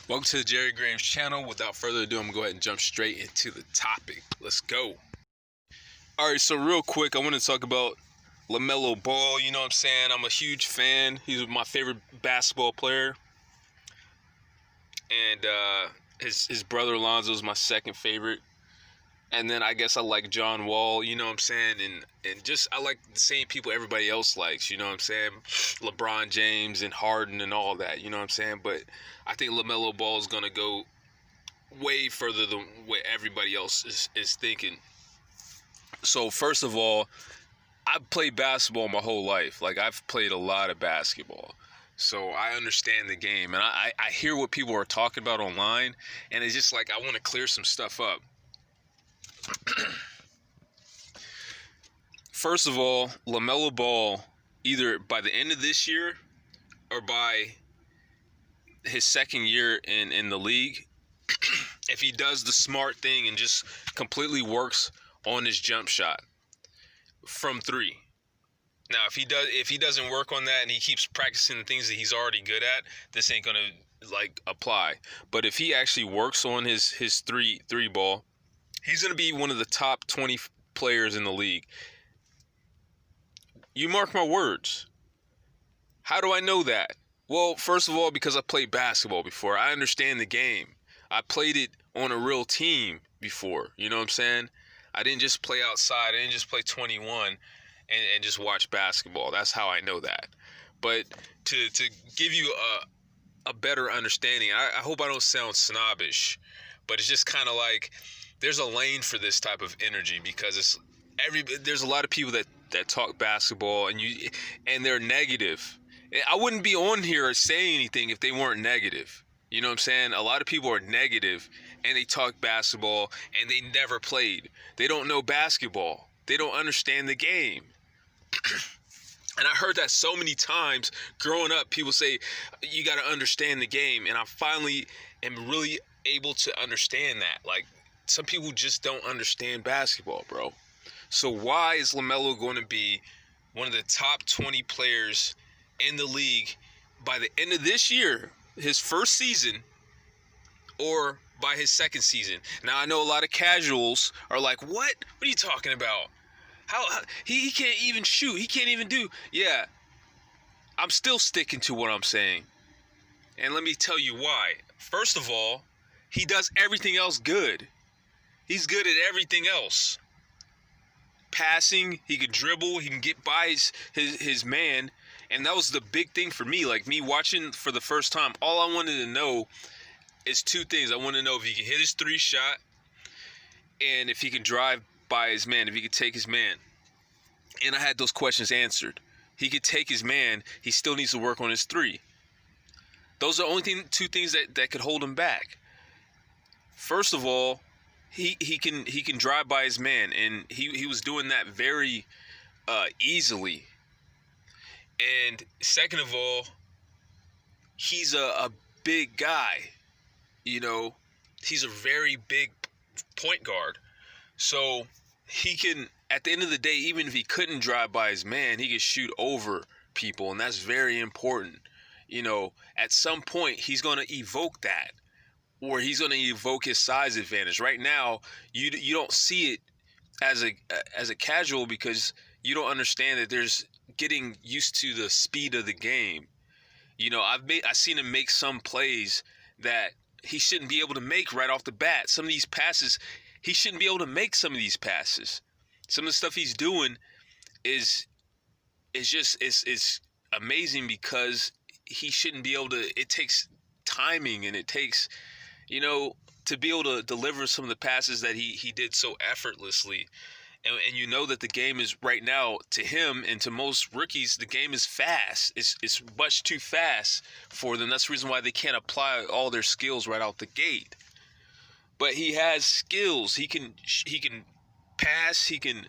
Welcome to the Jerry Graham's channel. Without further ado, I'm going to go ahead and jump straight into the topic. Let's go. Alright, so real quick, I want to talk about Lamelo Ball. You know what I'm saying? I'm a huge fan. He's my favorite basketball player. And his brother Alonzo is my second favorite. And then I guess I like John Wall, you know what I'm saying? And just I like the same people everybody else likes, you know what I'm saying? LeBron James and Harden and all that, you know what I'm saying? But I think LaMelo Ball is going to go way further than what everybody else is thinking. So first of all, I've played basketball my whole life. Like, I've played a lot of basketball. So I understand the game. And I hear what people are talking about online. And it's just like I want to clear some stuff up. First of all, LaMelo Ball, either by the end of this year or by his second year in the league, if he does the smart thing and just completely works on his jump shot from three. Now, if he doesn't work on that and he keeps practicing the things that he's already good at, this ain't gonna apply. But if he actually works on his three ball, he's going to be one of the top 20 players in the league. You mark my words. How do I know that? Well, first of all, because I played basketball before. I understand the game. I played it on a real team before. You know what I'm saying? I didn't just play outside. I didn't just play 21 and just watch basketball. That's how I know that. But to give you a better understanding, I hope I don't sound snobbish, but it's just kind of like there's a lane for this type of energy because there's a lot of people that talk basketball and they're negative. I wouldn't be on here saying anything if they weren't negative. You know what I'm saying? A lot of people are negative and they talk basketball and they never played. They don't know basketball. They don't understand the game. And I heard that so many times growing up. People say, you got to understand the game. And I finally am really able to understand that. Like, some people just don't understand basketball, bro. So why is LaMelo going to be one of the top 20 players in the league by the end of this year, his first season, or by his second season? Now, I know a lot of casuals are like, what? What are you talking about? How he can't even shoot. He can't even do. Yeah, I'm still sticking to what I'm saying. And let me tell you why. First of all, he does everything else good. He's good at everything else. Passing, he could dribble, he can get by his man. And that was the big thing for me. Like, me watching for the first time, all I wanted to know is two things. I want to know if he can hit his three shot and if he can drive by his man, if he could take his man. And I had those questions answered. He could take his man. He still needs to work on his three. Those are the only two things that could hold him back. First of all, he can drive by his man, and he was doing that very easily. And second of all, he's a big guy. You know, he's a very big point guard. So he can, at the end of the day, even if he couldn't drive by his man, he could shoot over people, and that's very important. You know, at some point, he's going to evoke that. Or he's going to evoke his size advantage. Right now, you don't see it as a casual because you don't understand that there's getting used to the speed of the game. You know, I've seen him make some plays that he shouldn't be able to make right off the bat. Some of these passes, he shouldn't be able to make some of these passes. Some of the stuff he's doing is amazing because he shouldn't be able to. It takes timing and it takes, you know, to be able to deliver some of the passes that he did so effortlessly. And you know that the game is right now, to him and to most rookies, the game is fast. It's much too fast for them. That's the reason why they can't apply all their skills right out the gate. But he has skills. He can pass. He can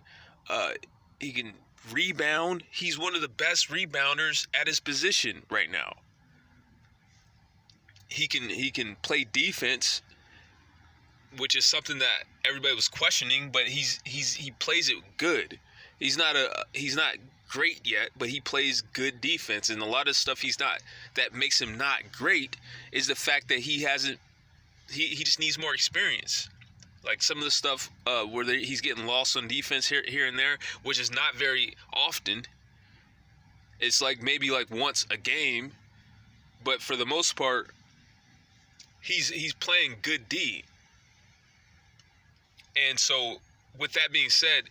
rebound. He's one of the best rebounders at his position right now. He can play defense, which is something that everybody was questioning, but he plays it good. He's not great yet, but he plays good defense. And a lot of stuff he's not, that makes him not great, is the fact that he just needs more experience. Like some of the stuff where he's getting lost on defense here and there, which is not very often. It's like maybe like once a game, but for the most part, he's playing good D. And so, with that being said,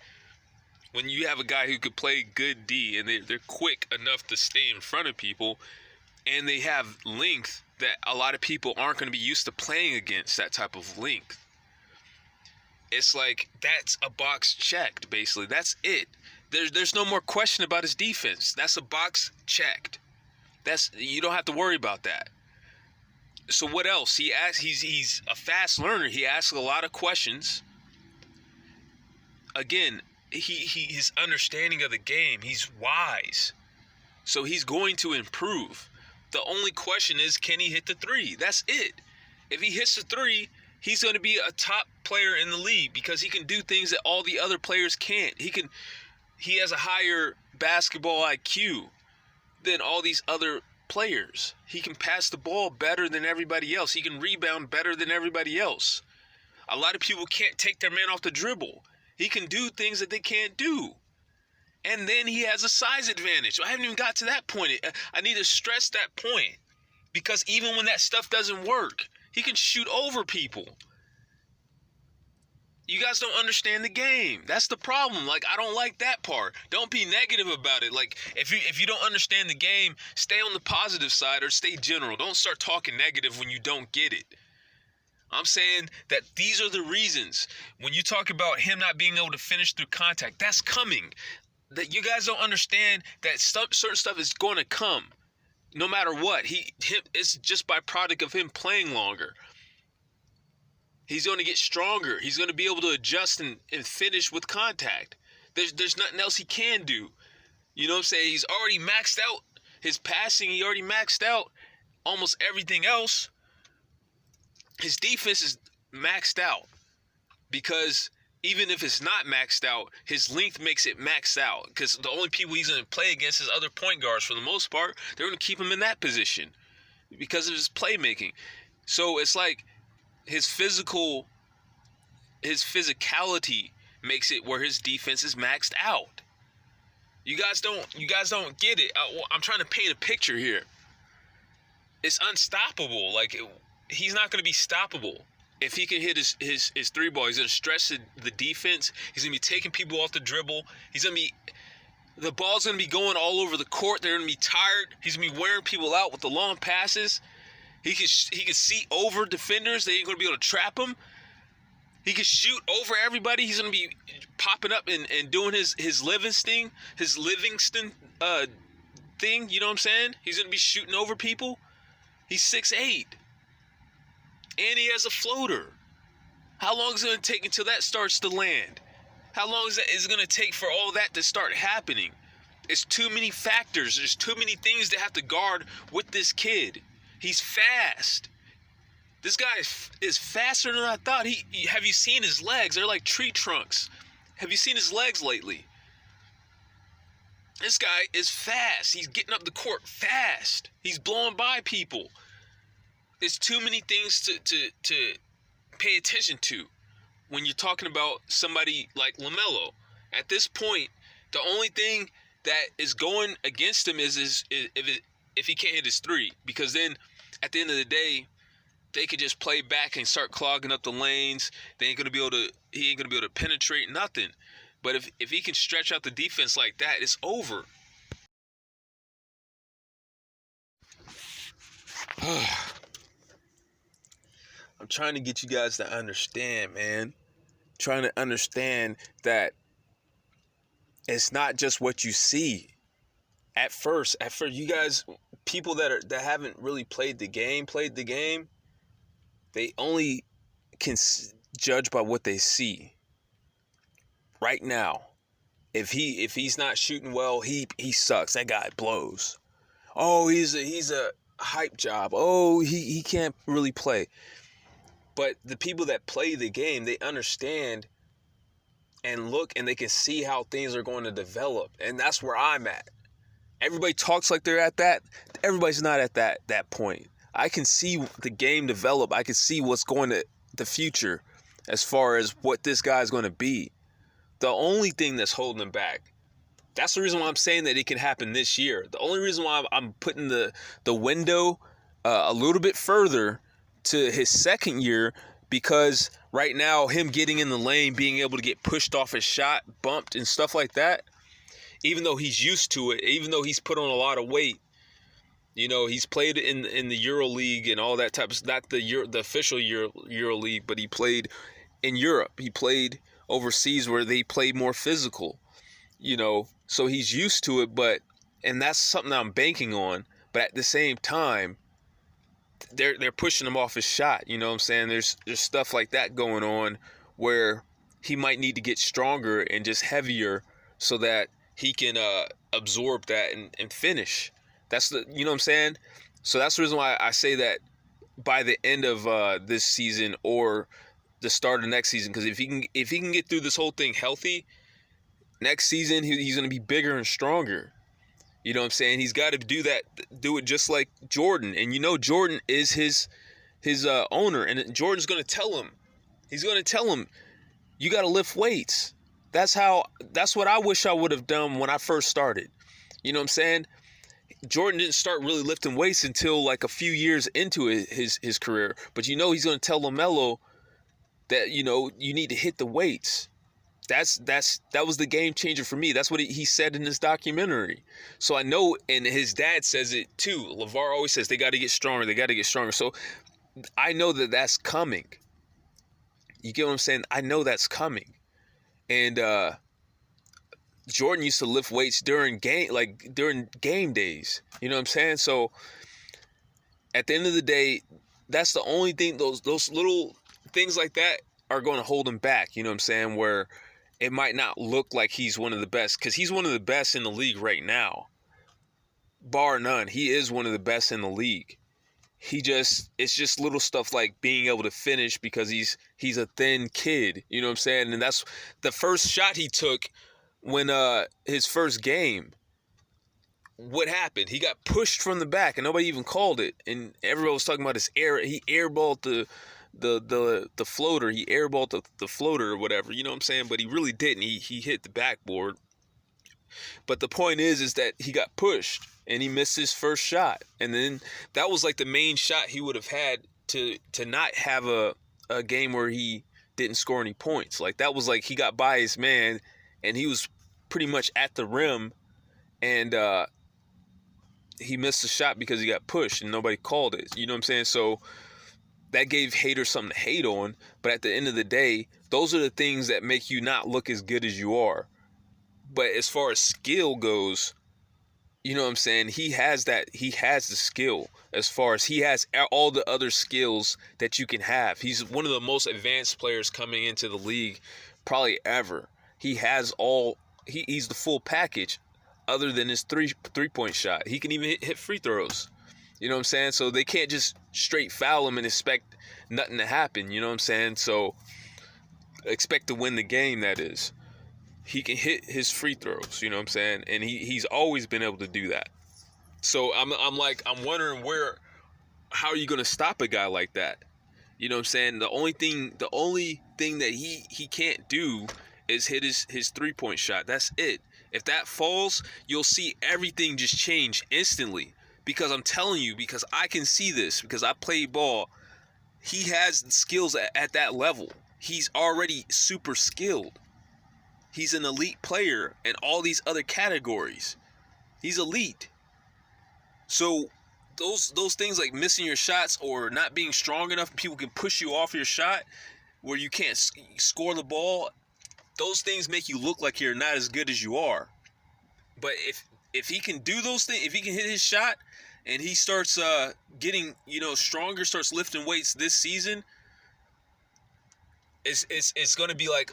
when you have a guy who could play good D and they're quick enough to stay in front of people, and they have length that a lot of people aren't going to be used to playing against, that type of length, it's like that's a box checked, basically. That's it. There's no more question about his defense. That's a box checked. You don't have to worry about that. So what else? He's a fast learner. He asks a lot of questions. Again, his understanding of the game, he's wise. So he's going to improve. The only question is, can he hit the three? That's it. If he hits the three, he's going to be a top player in the league because he can do things that all the other players can't. He has a higher basketball IQ than all these other players. He can pass the ball better than everybody else. He can rebound better than everybody else. A lot of people can't take their man off the dribble. He can do things that they can't do. And then he has a size advantage. I haven't even got to that point. I need to stress that point. Because even when that stuff doesn't work, he can shoot over people. You guys don't understand the game. That's the problem. Like, I don't like that part. Don't be negative about it. Like, if you don't understand the game, stay on the positive side or stay general. Don't start talking negative when you don't get it. I'm saying that these are the reasons. When you talk about him not being able to finish through contact, that's coming. That you guys don't understand that certain stuff is going to come. No matter what. It's just by product of him playing longer. He's going to get stronger. He's going to be able to adjust and finish with contact. There's nothing else he can do. You know what I'm saying? He's already maxed out his passing. He already maxed out almost everything else. His defense is maxed out because even if it's not maxed out, his length makes it maxed out because the only people he's going to play against is other point guards for the most part. They're going to keep him in that position because of his playmaking. So it's like his physicality makes it where his defense is maxed out. You guys don't get it. I'm trying to paint a picture here. It's unstoppable. Like, he's not going to be stoppable. If he can hit his three ball, he's going to stress the defense. He's going to be taking people off the dribble. The ball's going to be going all over the court. They're going to be tired. He's going to be wearing people out with the long passes. He can see over defenders. They ain't going to be able to trap him. He can shoot over everybody. He's going to be popping up and doing his Livingston thing. You know what I'm saying? He's going to be shooting over people. He's 6'8". And he has a floater. How long is it going to take until that starts to land? How long is it going to take for all that to start happening? It's too many factors. There's too many things to have to guard with this kid. He's fast. This guy is faster than I thought. Have you seen his legs? They're like tree trunks. Have you seen his legs lately? This guy is fast. He's getting up the court fast. He's blowing by people. There's too many things to pay attention to when you're talking about somebody like Lamelo. At this point, the only thing that is going against him is if he can't hit his three, because then at the end of the day, they could just play back and start clogging up the lanes. He ain't gonna be able to penetrate nothing. But if he can stretch out the defense like that, it's over. I'm trying to get you guys to understand, man. Trying to understand that it's not just what you see. At first, you guys, people that haven't really played the game, they only can judge by what they see. Right now, if he's not shooting well, he sucks. That guy blows. Oh, he's a hype job. Oh, he can't really play. But the people that play the game, they understand and look, and they can see how things are going to develop. And that's where I'm at. Everybody talks like they're at that. Everybody's not at that point. I can see the game develop. I can see what's going to the future as far as what this guy's going to be. The only thing that's holding him back, that's the reason why I'm saying that it can happen this year. The only reason why I'm putting the window a little bit further to his second year, because right now him getting in the lane, being able to get pushed off his shot, bumped and stuff like that, even though he's used to it, even though he's put on a lot of weight, he's played in the Euro League and all that type of, not the official Euro League, but he played in Europe. He played overseas where they played more physical, so he's used to it, and that's something that I'm banking on. But at the same time, they're pushing him off his shot. You know what I'm saying? There's stuff like that going on where he might need to get stronger and just heavier so that he can absorb that and finish. That's you know what I'm saying? So that's the reason why I say that by the end of this season or the start of next season, because if he can get through this whole thing healthy, next season he's going to be bigger and stronger. You know what I'm saying? He's got to do it just like Jordan. And Jordan is his owner, and Jordan's going to tell him. He's going to tell him, you got to lift weights. That's what I wish I would have done when I first started. You know what I'm saying? Jordan didn't start really lifting weights until like a few years into his career. But he's going to tell Lamelo that, you need to hit the weights. That was the game changer for me. That's what he said in this documentary. So I know, and his dad says it too. LeVar always says they got to get stronger. They got to get stronger. So I know that that's coming. You get what I'm saying? I know that's coming. And Jordan used to lift weights during game days. You know what I'm saying? So at the end of the day, that's the only thing. Those little things like that are going to hold him back. You know what I'm saying? Where it might not look like he's one of the best, because he's one of the best in the league right now. Bar none. He is one of the best in the league. It's just little stuff like being able to finish, because he's a thin kid. You know what I'm saying? And that's the first shot he took when his first game. What happened? He got pushed from the back and nobody even called it. And everyone was talking about he airballed the floater. He airballed the floater or whatever, you know what I'm saying? But he really didn't. He hit the backboard. But the point is that he got pushed and he missed his first shot. And then that was like the main shot he would have had to not have a game where he didn't score any points. Like that was like he got by his man and he was pretty much at the rim, and he missed the shot because he got pushed and nobody called it. You know what I'm saying? So that gave haters something to hate on. But at the end of the day, those are the things that make you not look as good as you are. But as far as skill goes, you know what I'm saying? He has the skill. As far as he has all the other skills that you can have. He's one of the most advanced players coming into the league probably ever. He has he's the full package other than his three-point shot. He can even hit free throws. You know what I'm saying? So they can't just straight foul him and expect nothing to happen. You know what I'm saying? So expect to win the game, that is. He can hit his free throws, you know what I'm saying? And he's always been able to do that. So I'm wondering how are you going to stop a guy like that? You know what I'm saying? The only thing that he can't do is hit his three-point shot. That's it. If that falls, you'll see everything just change instantly. Because I'm telling you, because I can see this, because I played ball, he has skills at that level. He's already super skilled. He's an elite player in all these other categories. He's elite. So those things like missing your shots or not being strong enough, people can push you off your shot where you can't score the ball. Those things make you look like you're not as good as you are. But if he can do those things, if he can hit his shot and he starts getting stronger, starts lifting weights this season, it's going to be like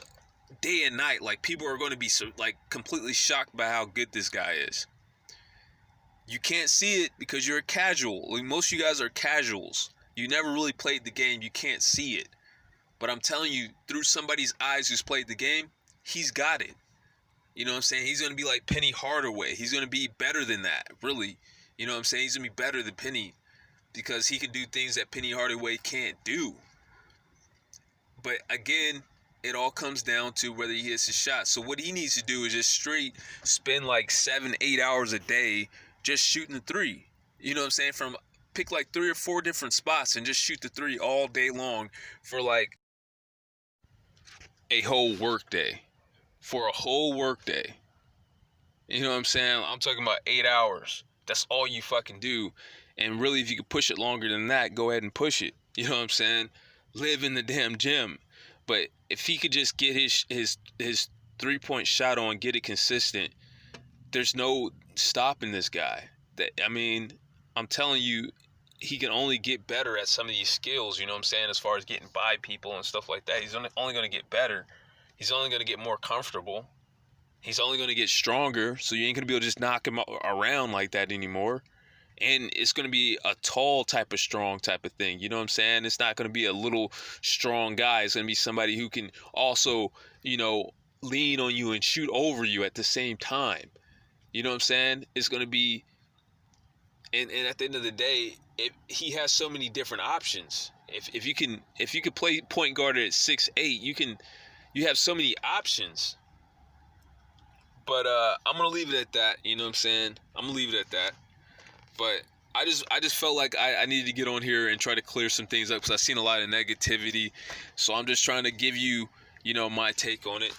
day and night. Like people are going to be completely shocked by how good this guy is. You can't see it because you're a casual. Like most of you guys are casuals. You never really played the game. You can't see it. But I'm telling you, through somebody's eyes who's played the game, he's got it. You know what I'm saying? He's going to be like Penny Hardaway. He's going to be better than that, really. You know what I'm saying? He's going to be better than Penny because he can do things that Penny Hardaway can't do. But again, it all comes down to whether he hits his shot. So what he needs to do is just straight spend like 7-8 hours a day just shooting the three. You know what I'm saying? Pick like 3 or 4 different spots and just shoot the three all day long for like a whole work day. For a whole work day. You know what I'm saying? I'm talking about 8 hours. That's all you fucking do. And really, if you could push it longer than that, go ahead and push it. You know what I'm saying? Live in the damn gym. But if he could just get his 3-point shot on, get it consistent, there's no stopping this guy. I'm telling you, he can only get better at some of these skills, you know what I'm saying, as far as getting by people and stuff like that. He's only going to get better. He's only going to get more comfortable. He's only going to get stronger, so you ain't going to be able to just knock him around like that anymore. And it's going to be a tall type of strong type of thing. You know what I'm saying? It's not going to be a little strong guy. It's going to be somebody who can also, lean on you and shoot over you at the same time. You know what I'm saying? It's going to be, and at the end of the day, he has so many different options. If you can play point guard at 6'8", you have so many options. But I'm going to leave it at that. You know what I'm saying? I'm going to leave it at that. But I just felt like I needed to get on here and try to clear some things up because I've seen a lot of negativity. So I'm just trying to give you, my take on it.